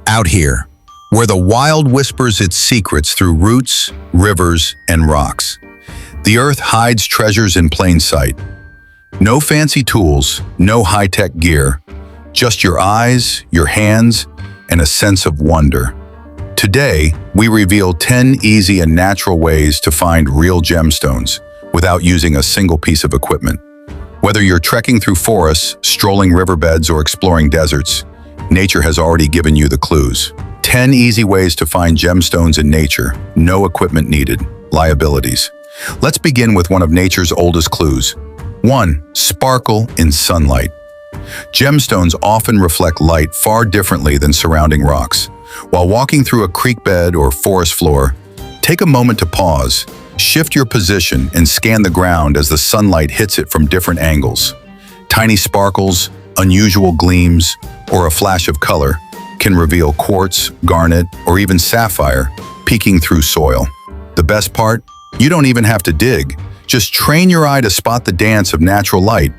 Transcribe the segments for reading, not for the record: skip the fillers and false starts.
Out here, where the wild whispers its secrets through roots, rivers, and rocks. The earth hides treasures in plain sight. No fancy tools, no high-tech gear, just your eyes, your hands, and a sense of wonder. Today, we reveal 10 easy and natural ways to find real gemstones without using a single piece of equipment. Whether you're trekking through forests, strolling riverbeds, or exploring deserts, nature has already given you the clues. 10 easy ways to find gemstones in nature, no equipment needed. Liabilities. Let's begin with one of nature's oldest clues. 1. Sparkle in sunlight. Gemstones often reflect light far differently than surrounding rocks. While walking through a creek bed or forest floor, take a moment to pause, shift your position, and scan the ground as the sunlight hits it from different angles. Tiny sparkles, unusual gleams, or a flash of color can reveal quartz, garnet, or even sapphire peeking through soil. The best part? You don't even have to dig. Just train your eye to spot the dance of natural light.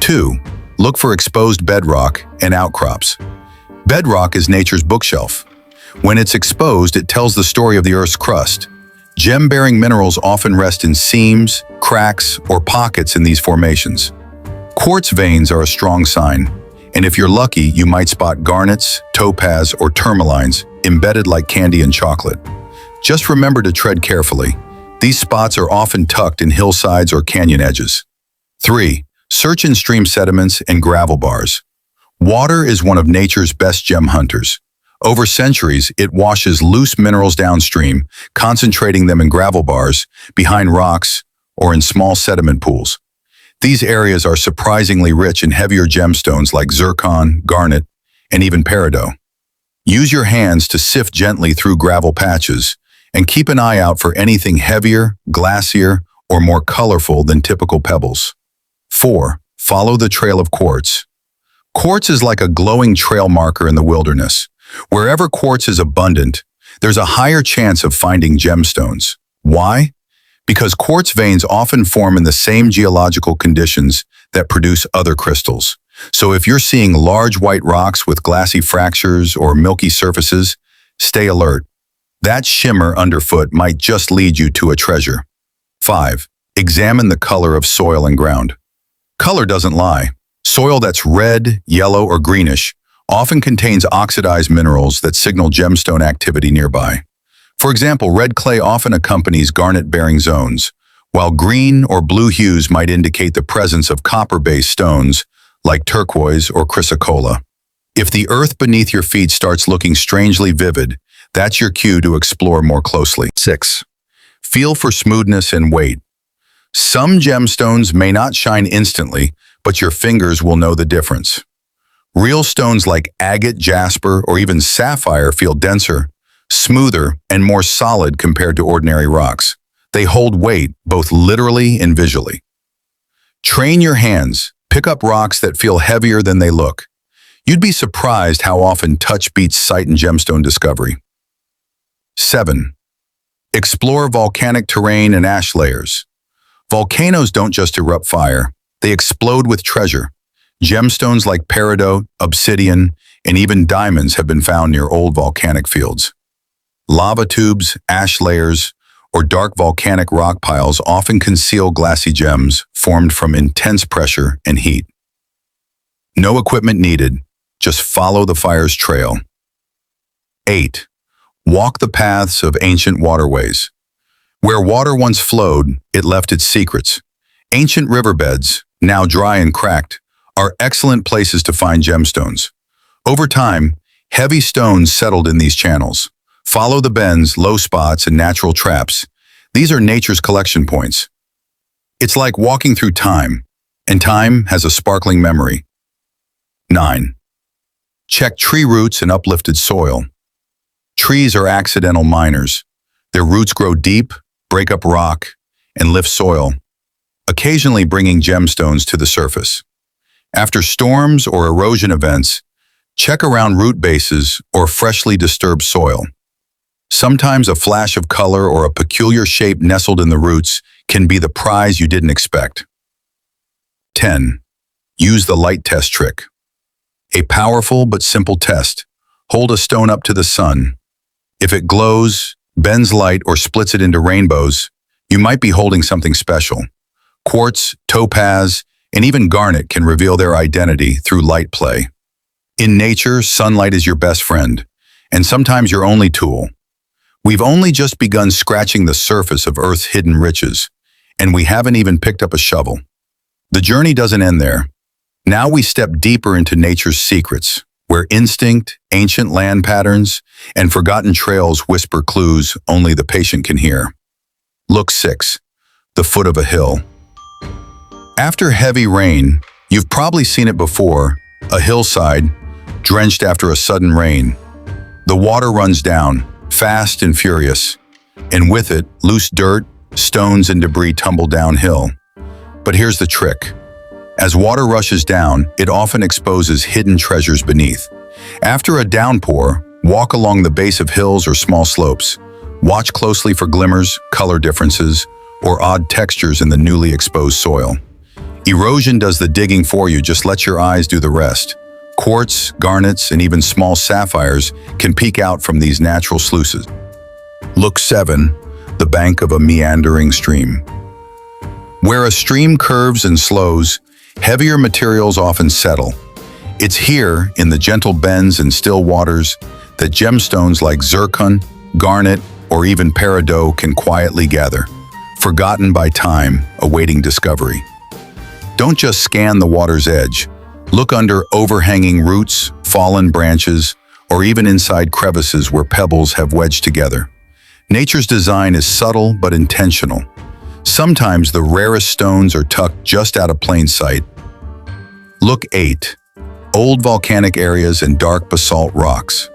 2. Look for exposed bedrock and outcrops. Bedrock is nature's bookshelf. When it's exposed, it tells the story of the Earth's crust. Gem-bearing minerals often rest in seams, cracks, or pockets in these formations. Quartz veins are a strong sign, and if you're lucky, you might spot garnets, topaz, or tourmalines embedded like candy in chocolate. Just remember to tread carefully. These spots are often tucked in hillsides or canyon edges. 3. Search in stream sediments and gravel bars. Water is one of nature's best gem hunters. Over centuries, it washes loose minerals downstream, concentrating them in gravel bars, behind rocks, or in small sediment pools. These areas are surprisingly rich in heavier gemstones like zircon, garnet, and even peridot. Use your hands to sift gently through gravel patches, and keep an eye out for anything heavier, glassier, or more colorful than typical pebbles. 4. Follow the trail of quartz. Quartz is like a glowing trail marker in the wilderness. Wherever quartz is abundant, there's a higher chance of finding gemstones. Why? Because quartz veins often form in the same geological conditions that produce other crystals. So if you're seeing large white rocks with glassy fractures or milky surfaces, stay alert. That shimmer underfoot might just lead you to a treasure. 5. Examine the color of soil and ground. Color doesn't lie. Soil that's red, yellow, or greenish often contains oxidized minerals that signal gemstone activity nearby. For example, red clay often accompanies garnet-bearing zones, while green or blue hues might indicate the presence of copper-based stones like turquoise or chrysocolla. If the earth beneath your feet starts looking strangely vivid, that's your cue to explore more closely. 6. Feel for smoothness and weight. Some gemstones may not shine instantly, but your fingers will know the difference. Real stones like agate, jasper, or even sapphire feel denser, smoother, and more solid compared to ordinary rocks. They hold weight, both literally and visually. Train your hands. Pick up rocks that feel heavier than they look. You'd be surprised how often touch beats sight in gemstone discovery. 7. Explore volcanic terrain and ash layers. Volcanoes don't just erupt fire, they explode with treasure. Gemstones like peridot, obsidian, and even diamonds have been found near old volcanic fields. Lava tubes, ash layers, or dark volcanic rock piles often conceal glassy gems formed from intense pressure and heat. No equipment needed, just follow the fire's trail. 8. Walk the paths of ancient waterways. Where water once flowed, it left its secrets. Ancient riverbeds, now dry and cracked, are excellent places to find gemstones. Over time, heavy stones settled in these channels. Follow the bends, low spots, and natural traps. These are nature's collection points. It's like walking through time, and time has a sparkling memory. 9. Check tree roots and uplifted soil. Trees are accidental miners. Their roots grow deep, break up rock, and lift soil, occasionally bringing gemstones to the surface. After storms or erosion events, check around root bases or freshly disturbed soil. Sometimes a flash of color or a peculiar shape nestled in the roots can be the prize you didn't expect. 10. Use the light test trick. A powerful but simple test. Hold a stone up to the sun. If it glows, bends light, or splits it into rainbows, you might be holding something special. Quartz, topaz, and even garnet can reveal their identity through light play. In nature, sunlight is your best friend, and sometimes your only tool. We've only just begun scratching the surface of Earth's hidden riches, and we haven't even picked up a shovel. The journey doesn't end there. Now we step deeper into nature's secrets, where instinct, ancient land patterns, and forgotten trails whisper clues only the patient can hear. Look 6. The foot of a hill. After heavy rain, you've probably seen it before, a hillside, drenched after a sudden rain. The water runs down, fast and furious, and with it, loose dirt, stones, and debris tumble downhill. But here's the trick. As water rushes down, it often exposes hidden treasures beneath. After a downpour, walk along the base of hills or small slopes. Watch closely for glimmers, color differences, or odd textures in the newly exposed soil. Erosion does the digging for you, just let your eyes do the rest. Quartz, garnets, and even small sapphires can peek out from these natural sluices. Look 7. The bank of a meandering stream. Where a stream curves and slows, heavier materials often settle. It's here, in the gentle bends and still waters, that gemstones like zircon, garnet, or even peridot can quietly gather, forgotten by time, awaiting discovery. Don't just scan the water's edge. Look under overhanging roots, fallen branches, or even inside crevices where pebbles have wedged together. Nature's design is subtle but intentional. Sometimes the rarest stones are tucked just out of plain sight. Look 8. Old volcanic areas and dark basalt rocks.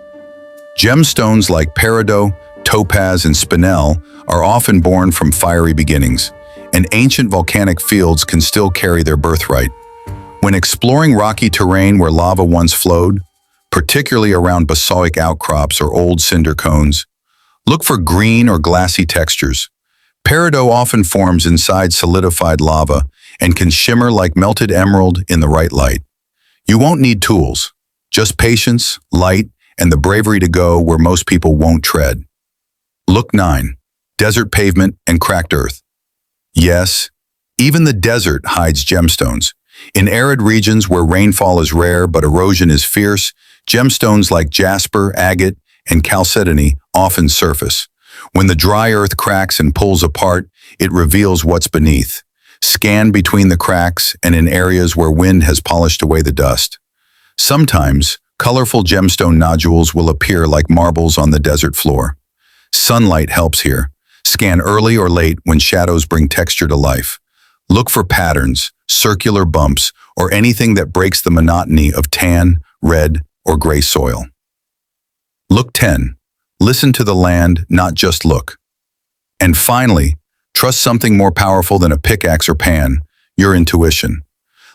Gemstones like peridot, topaz, and spinel are often born from fiery beginnings, and ancient volcanic fields can still carry their birthright. When exploring rocky terrain where lava once flowed, particularly around basalt outcrops or old cinder cones, look for green or glassy textures. Peridot often forms inside solidified lava and can shimmer like melted emerald in the right light. You won't need tools, just patience, light, and the bravery to go where most people won't tread. Look 9. Desert pavement and cracked earth. Yes, even the desert hides gemstones. In arid regions where rainfall is rare but erosion is fierce, gemstones like jasper, agate, and chalcedony often surface. When the dry earth cracks and pulls apart, it reveals what's beneath. Scan between the cracks and in areas where wind has polished away the dust. Sometimes, colorful gemstone nodules will appear like marbles on the desert floor. Sunlight helps here. Scan early or late when shadows bring texture to life. Look for patterns, circular bumps, or anything that breaks the monotony of tan, red, or gray soil. Look 10. Listen to the land, not just look. And finally, trust something more powerful than a pickaxe or pan, your intuition.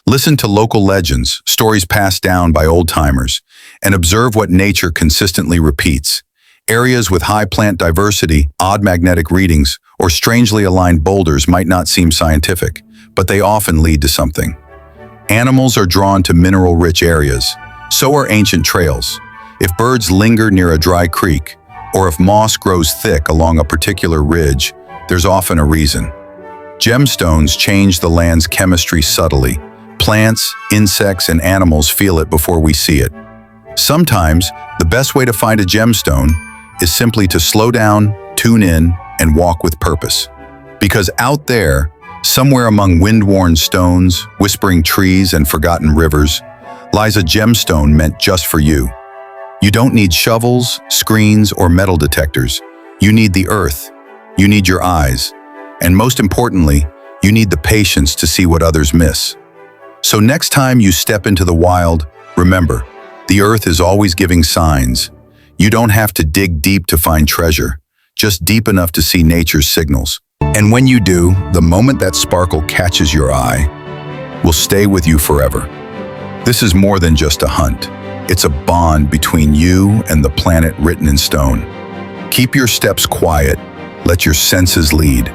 Listen to local legends, stories passed down by old-timers, and observe what nature consistently repeats. Areas with high plant diversity, odd magnetic readings, or strangely aligned boulders might not seem scientific, but they often lead to something. Animals are drawn to mineral-rich areas. So are ancient trails. If birds linger near a dry creek, or if moss grows thick along a particular ridge, there's often a reason. Gemstones change the land's chemistry subtly. Plants, insects, and animals feel it before we see it. Sometimes, the best way to find a gemstone is simply to slow down, tune in, and walk with purpose. Because out there, somewhere among wind-worn stones, whispering trees, and forgotten rivers, lies a gemstone meant just for you. You don't need shovels, screens, or metal detectors. You need the earth. You need your eyes. And most importantly, you need the patience to see what others miss. So next time you step into the wild, remember, the earth is always giving signs. You don't have to dig deep to find treasure, just deep enough to see nature's signals. And when you do, the moment that sparkle catches your eye will stay with you forever. This is more than just a hunt. It's a bond between you and the planet written in stone. Keep your steps quiet, let your senses lead,